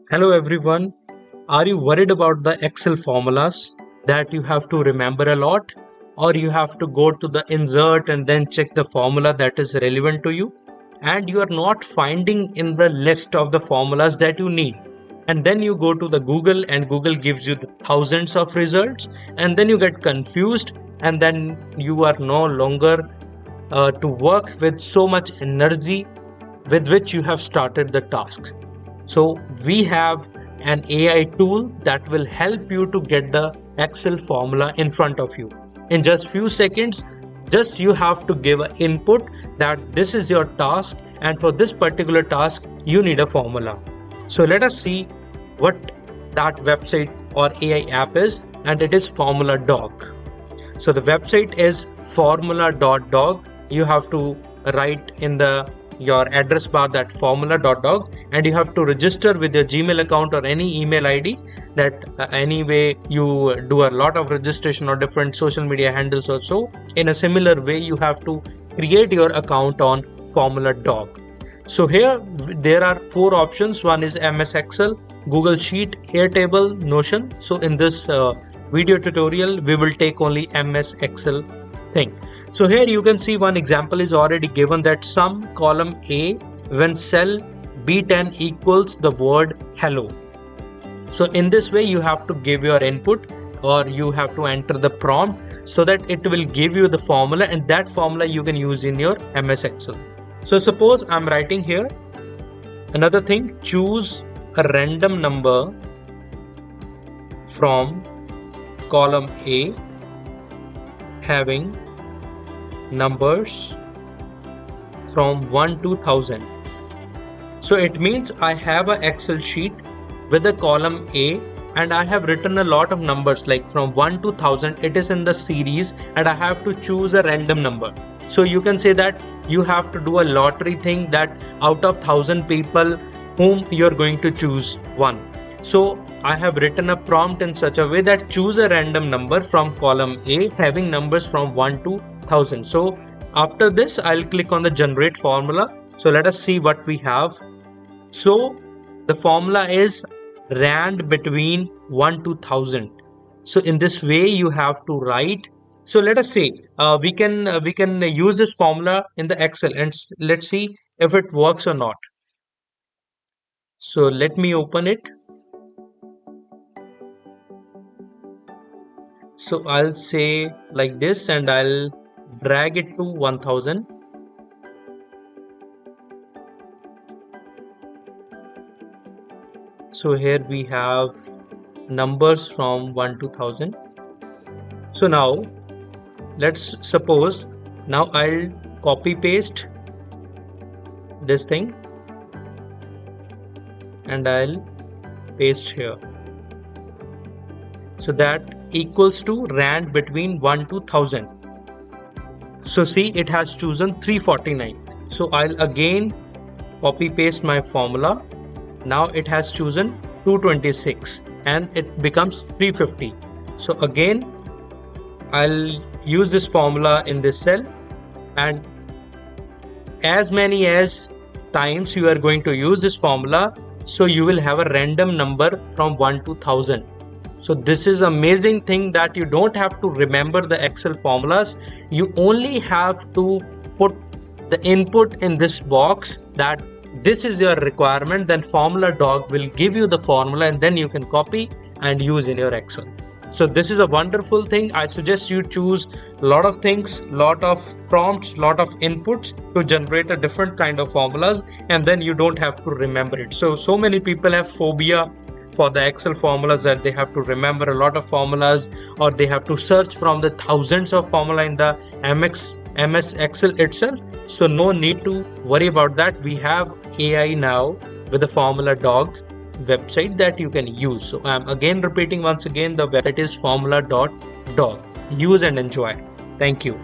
Hello everyone. Are you worried about the Excel formulas that you have to remember a lot, or you have to go to the insert and then check the formula that is relevant to you, and you are not finding in the list of the formulas that you need? And then you go to the Google and Google gives you the thousands of results, and then you get confused, and then you are no longer to work with so much energy with which you have started the task. So we have an AI tool that will help you to get the Excel formula in front of you. In just few seconds, just you have to give an input that this is your task, and for this particular task you need a formula. So let us see what that website or AI app is, and it is Formula Dog. So the website is formula.dog. You have to write in the your address bar that formula.dog, and you have to register with your Gmail account or any email ID that anyway you do a lot of registration or different social media handles also. In a similar way, you have to create your account on formula.dog. So here there are four options. One is MS Excel, Google Sheet, Airtable, Notion. So in this video tutorial, we will take only MS Excel thing. So here you can see one example is already given, that sum column A when cell B10 equals the word hello. So in this way you have to give your input, or you have to enter the prompt so that it will give you the formula, and that formula you can use in your MS Excel. So suppose I'm writing here another thing: choose a random number from column A having numbers from 1 to 1000. So it means I have an Excel sheet with a column A, and I have written a lot of numbers like from 1 to 1000. It is in the series, and I have to choose a random number. So you can say that you have to do a lottery thing, that out of 1000 people whom you're going to choose one. So I have written a prompt in such a way that choose a random number from column A having numbers from 1 to 1000. So after this, I'll click on the generate formula. So let us see what we have. So the formula is rand between 1 to 1000. So in this way you have to write. So let us say we can use this formula in the Excel, and let's see if it works or not. So let me open it. So I'll say like this, and I'll drag it to 1000. So here we have numbers from 1 to 1000. So now let's suppose, now I'll copy paste this thing and I'll paste here. So that equals to rand between 1 to 1000. So see, it has chosen 349. So I'll again copy paste my formula. Now it has chosen 226 and it becomes 350. So again I'll use this formula in this cell, and as many as times you are going to use this formula, so you will have a random number from 1 to 1000. So this is amazing thing that you don't have to remember the Excel formulas. You only have to put the input in this box that this is your requirement, then Formula Dog will give you the formula, and then you can copy and use in your Excel. So this is a wonderful thing. I suggest you choose a lot of things, lot of prompts, lot of inputs to generate a different kind of formulas, and then you don't have to remember it. So many people have phobia for the Excel formulas, that they have to remember a lot of formulas, or they have to search from the thousands of formula in the MS Excel itself. So no need to worry about that. We have AI now with the Formula Dog website that you can use. So I'm again repeating once again, the website is formula.dog. Use and enjoy. Thank you.